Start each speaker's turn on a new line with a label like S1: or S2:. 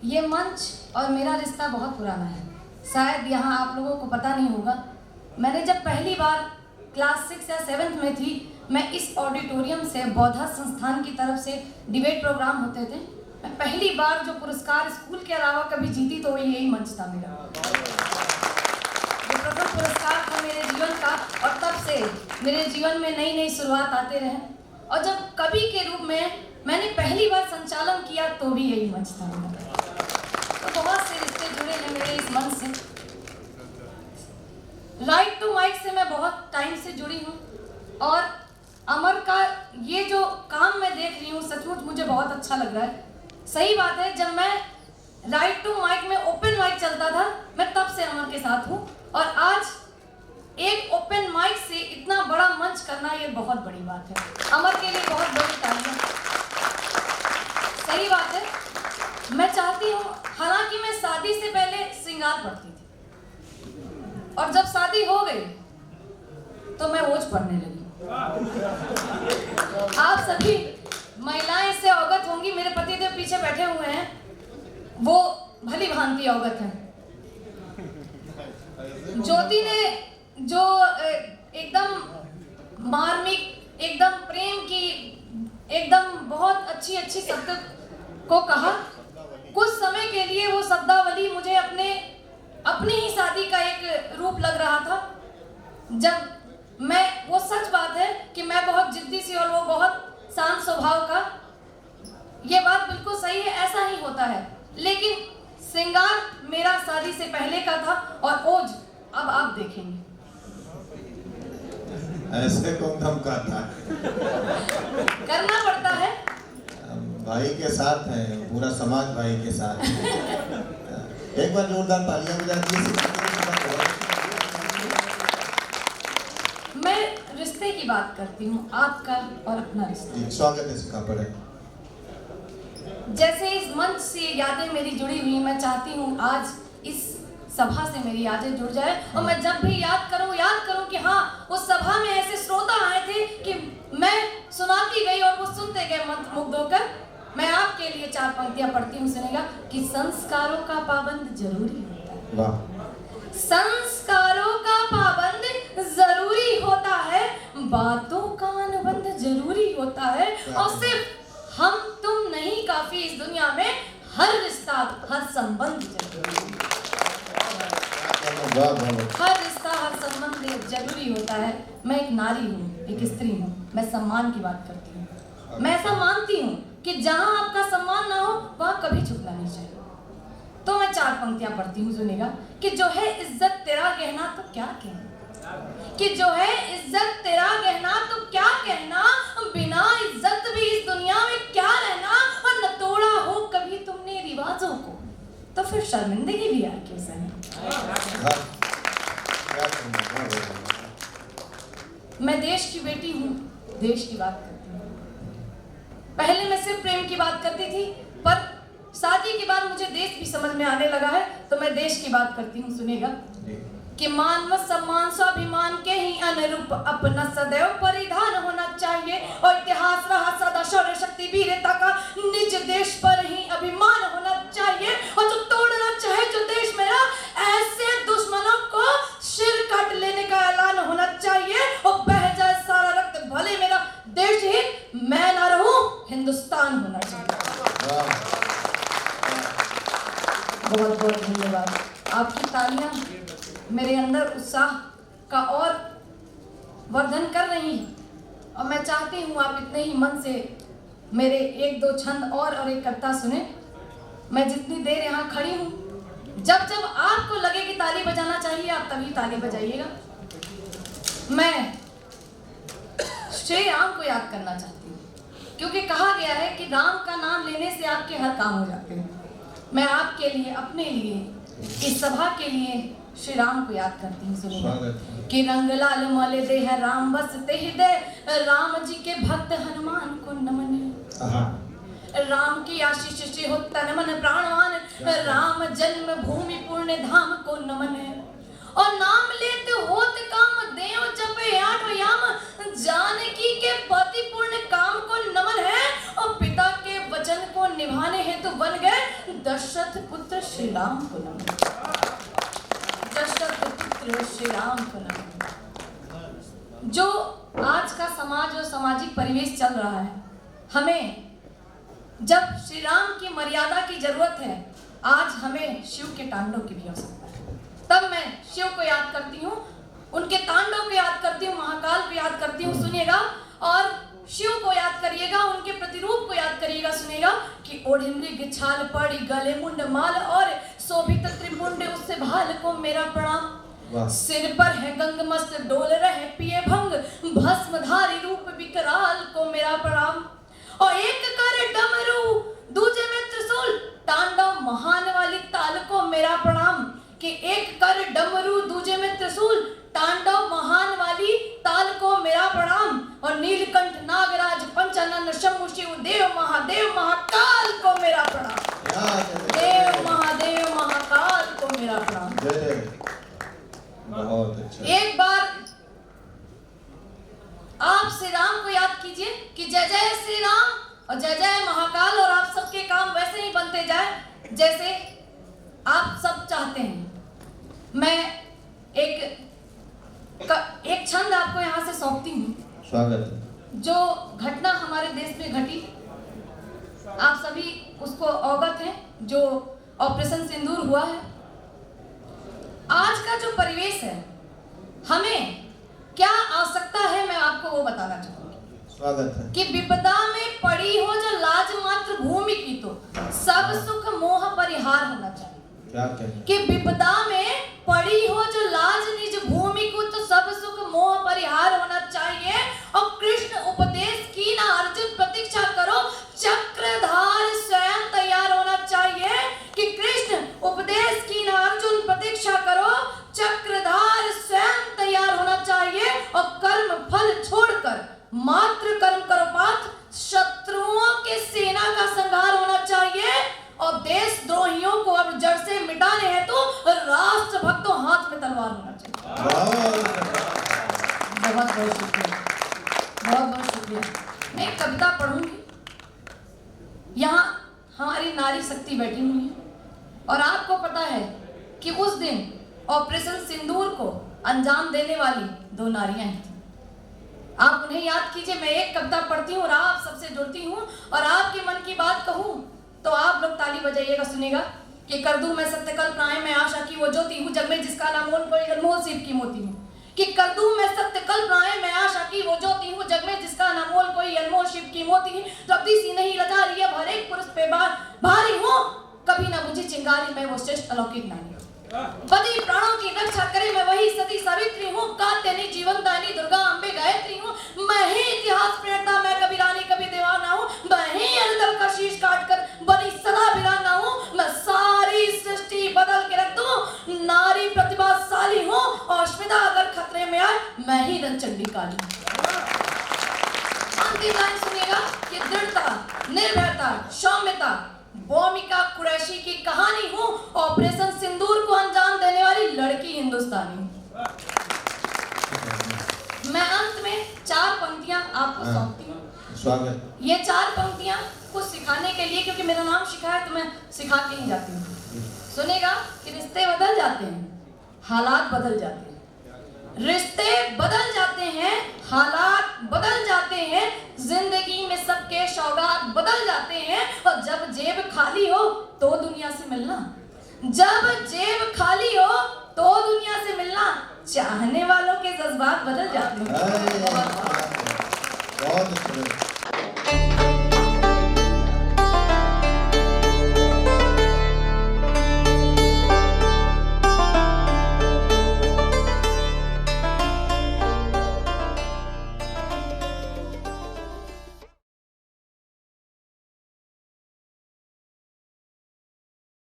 S1: ये मंच और मेरा रिश्ता बहुत पुराना है। शायद यहाँ आप लोगों को पता नहीं होगा, मैंने जब पहली बार क्लास 6 या 7 में थी, मैं इस ऑडिटोरियम से बौद्धा संस्थान की तरफ से डिबेट प्रोग्राम होते थे। मैं पहली बार जो पुरस्कार स्कूल के अलावा कभी जीती तो यही मंच था मेरा, ये प्रथम पुरस्कार था मेरे जीवन का। और तब से मेरे जीवन में नई नई शुरुआत आते रहे। और जब कवि के रूप में मैंने पहली बार संचालन किया तो भी यही मंच था मेरा। तो बहुत से रिश्ते जुड़े हैं मेरे इस मंच से। राइट टू माइक से मैं बहुत टाइम से जुड़ी हूँ और अमर का ये जो काम मैं देख रही हूँ सचमुच मुझे बहुत अच्छा लग रहा है। सही बात है, जब मैं राइट टू माइक में ओपन माइक चलता था मैं तब से अमर के साथ हूँ और आज एक ओपन माइक से इतना बड़ा मंच करना ये बहुत बड़ी बात है। अमर के लिए बहुत बड़ी तालियां। सही बात है, मैं चाहती हूँ, हालांकि मैं शादी से पहले श्रृंगार पढ़ती थी और जब शादी हो गई तो मैं ओज पढ़ने लगी। आप सभी महिलाएं इससे अवगत होंगी, मेरे पतिदेव पीछे बैठे हुए हैं, वो भली भांति अवगत हैं। ज्योति ने जो एकदम मार्मिक, एकदम प्रेम की, एकदम बहुत अच्छी अच्छी शब्द को कहा, कुछ समय के लिए वो शब्दावली मुझे अपनी ही शादी का एक रूप लग रहा था। जब मैं, वो सच बात है कि मैं बहुत जिद्दी सी और वो बहुत शांत स्वभाव का, ये बात बिल्कुल सही है, ऐसा ही होता है। लेकिन श्रृंगार मेरा शादी से पहले का था और ओज अब आप देखेंगे।
S2: ऐसे कौन हम का था,
S1: करना पड़ता है,
S2: भाई के साथ है, पूरा समाज भाई के साथ। एक बार जोरदार तालियां बजा दीजिए।
S1: मैं रिश्ते की बात करती हूँ, आपका और अपना रिश्ता।
S2: स्वागत है सिखा पड़े।
S1: जैसे इस मंच से यादें मेरी जुड़ी हुई, मैं चाहती हूँ आज इस सभा से मेरी यादें जुड़ जाए और मैं जब भी याद करूं कि हाँ, उस सभा में ऐसे श्रोता आए थे कि मैं सुनाती गई और वो सुनते गए मंत्रमुग्ध होकर। मैं आपके लिए 4 पंक्तियां पढ़ती हूँ, सुनेगा कि संस्कारों का पाबंद जरूरी होता है।
S2: वाह।
S1: संस्कारों का पाबंद जरूरी होता है, बातों का अनुबंध जरूरी होता है और सिर्फ हम तुम नहीं काफी इस दुनिया में, हर रिश्ता, हर संबंध जरूरी है। हर रिश्ता, हर संबंध जरूरी होता है। मैं एक नारी हूँ, एक स्त्री हूँ, मैं सम्मान की बात करती हूँ। मैं ऐसा मानती हूँ कि जहाँ आपका सम्मान ना हो वहाँ कभी झुकना नहीं चाहिए। तो मैं 4 पंक्तियां पढ़ती हूँ, सुनेगा कि जो है इज्जत तेरा गहना तो क्या कहना, कि जो है इज्जत तेरा गहना तो क्या कहना, बिना इज्जत भी इस दुनिया में क्या रहना, और न तोड़ा हो कभी तुमने रिवाजों को तो फिर शर्मिंदगी भी यार क्यों सहना। मैं देश की बेटी हूँ, देश की बात करती हूँ। पहले मैं सिर्फ प्रेम की बात करती थी, पर शादी के बाद मुझे देश भी समझ में आने लगा है, तो मैं देश की बात करती हूँ, सुनेगा कि मान व सम्मान स्वाभिमान के ही अनुरूप अपना सदैव परिधान होना चाहिए और इतिहास रहा सदा शौर्य शक्ति वीरता का निज देश पर ही अभिमान होना चाहिए। और जो तोड़ना चाहे जो देश मेरा, ऐसे दुश्मनों को सिर काट लेने का ऐलान होना चाहिए और बह जाए सारा रक्त भले मेरा देश ही मैं ना रहूं, हिंदुस्तान होना चाहिए। बहुत बहुत धन्यवाद। आपकी तालियां मेरे अंदर उत्साह का और वर्धन कर रही हैं और मैं चाहती हूँ आप इतने ही मन से मेरे 1-2 छंद और एक कविता सुने। मैं जितनी देर यहाँ खड़ी हूँ, जब जब आपको लगे कि ताली बजाना चाहिए आप तभी ताली बजाइएगा। मैं श्री राम को याद करना चाहती हूँ, क्योंकि कहा गया है कि राम का नाम लेने से आपके हर काम हो जाते हैं। मैं आपके लिए, अपने लिए, इस सभा के लिए श्री राम को याद करती हूँ, सुनिए कि रंग लाल मल दे है राम बसते हृदय, राम जी के भक्त हनुमान को नमन, राम की आशीष से हो तन मन प्राणवान, राम जन्म भूमि पुण्य धाम को नमन है। और नाम लेते होत काम देव जपे 8 याम, जानकी के पति पूर्ण काम को नमन है और पिता के वचन को निभाने हेतु बन गए दशरथ पुत्र श्री राम को नमन। दशरथ पुत्र श्री राम को नमन। जो आज का समाज और सामाजिक परिवेश चल रहा है, हमें जब श्री राम की मर्यादा की जरूरत है, आज हमें शिव के तांडव की भी आवश्यकता है। तब मैं शिव को याद करती हूँ, उनके तांडव को याद करती हूँ, महाकाल को याद करती हूँ। सुनिएगा और शिव को याद करिएगा, उनके प्रतिरूप को याद करिएगा। सुनिएगा कि ओढ़िमरी गिछाल पड़ी, गले मुंड माल और शोभित त्रिपुंड, उससे भाल को मेरा प्रणाम। सिर पर है गंगमस्त डोल रहे पिए भंग, भस्मधारी रूप विकराल को मेरा प्रणाम। और एक करे डमरू दूजे में त्रिशूल, तांडव महान वाली ताल को मेरा प्रणाम। कि एक कर डमरू दूजे में त्रिशूल, तांडव महान वाली ताल को मेरा प्रणाम। और नीलकंठ नागराज पंचानन शंभु शिव देव महादेव महाकाल को मेरा प्रणाम। देव महादेव महाकाल को मेरा प्रणाम।
S2: बहुत अच्छा।
S1: एक बार आप श्री राम को याद कीजिए कि जय जय श्री राम और जय जय महाकाल, और आप सबके काम वैसे ही बनते जाए जैसे आप सब चाहते हैं। मैं एक छंद आपको यहाँ से सौंपती हूँ।
S2: स्वागत।
S1: जो घटना हमारे देश में घटी, आप सभी उसको अवगत हैं, जो ऑपरेशन सिंदूर हुआ है। आज का जो परिवेश है, हमें क्या आवश्यकता है, मैं आपको वो बताना चाहूंगी।
S2: स्वागत है।
S1: कि विपदा में पड़ी हो जो लाज मात्र भूमि की, तो सब सुख मोह परिहार होना चाहिए।
S2: क्या कहें?
S1: कि विपदा में पड़ी हो जो लाज निज भूमि को, तो सब सुख मोह परिहार होना चाहिए। और कृष्ण उपदेश की ना अर्जुन प्रतीक्षा करो, चक्रधार स्वयं तैयार होना चाहिए। कि कृष्ण उपदेश की ना अर्जुन प्रतीक्षा करो, चक्रधार स्वयं तैयार होना चाहिए। और कर्म फल छोड़कर मात्र कर्म करो पार्थ, शत्रुओं के सेना का संहार होना चाहिए। और देशद्रोहियों को अब जड़ से मिटाने हैं तो राष्ट्र भक्तों हाथ में तलवार होना चाहिए। बहुत बहुत शुक्रिया, बहुत बहुत शुक्रिया। मैं एक कविता पढ़ूंगी। यहाँ हमारी नारी शक्ति बैठी हुई है, और आपको पता है कि उस दिन ऑपरेशन सिंदूर को अंजाम देने वाली 2 नारियां थी। आप उन्हें याद कीजिए। मैं एक कविता पढ़ती हूँ और आप सबसे जुड़ती हूँ, और आपके मन की बात कहूँ तो आप लोग ताली बजाइएगा। सुनेगा कि कर दूं मैं सत्य कल्पनाएं, मैं आशा की वो ज्योति हूँ, जग में जिसका नाम कोई अनमोल शिव की मोती हूँ। कि कर दूं मैं सत्य कल्पनाएं, मैं आशा की वो ज्योति हूँ, जग में जिसका नाम कोई अनमोल शिव की मोती हूँ। रब्दी सी नहीं रजा रही है, हर एक पुरुष पे भारी हूँ, कभी ना मुझे चिंगारी, मैं वो श्रेष्ठ अलौकिक नारी हूँ। पति प्राणों की रक्षा करे, मैं वही सती सावित्री हूँ, कात्यायनी जीवन दायनी दुर्गा अम्बे गायत्री हूँ। मैं ही इतिहास प्रेरणा, मैं कभी रानी कभी दीवाना हूँ। मैं ही अनदल का शीश काटकर बनी सदा वीराना हूँ। मैं सारी सृष्टि बदल के रख दूं, नारी प्रतिभाशाली हूँ। और स्मिता अगर खतरे में आए, मैं ही रंचंडी काली। अंतिम लाइन सुनिएगा कि दृढ़ता, निर्भयता, सौम्यता, भूमिका कुरैशी की कहानी हूँ। ऑपरेशन सिंदूर को अंजाम देने वाली लड़की हिंदुस्तानी हूँ। मैं अंत में 4 पंक्तियां आपको सौंपती हूँ।
S2: स्वागत।
S1: ये 4 पंक्तियां कुछ सिखाने के लिए, क्योंकि मेरा नाम शिखा है तो मैं सिखा के ही जाती हूँ। सुनेगा कि रिश्ते बदल जाते हैं, हालात बदल जाते हैं। रिश्ते बदल जाते हैं, हालात बदल जाते हैं, जिंदगी में सबके सौगात बदल जाते हैं। और जब जेब खाली हो तो दुनिया से मिलना, जब जेब खाली हो तो दुनिया से मिलना, चाहने वालों के जज्बात बदल जाते हैं।
S2: बहुत अच्छा।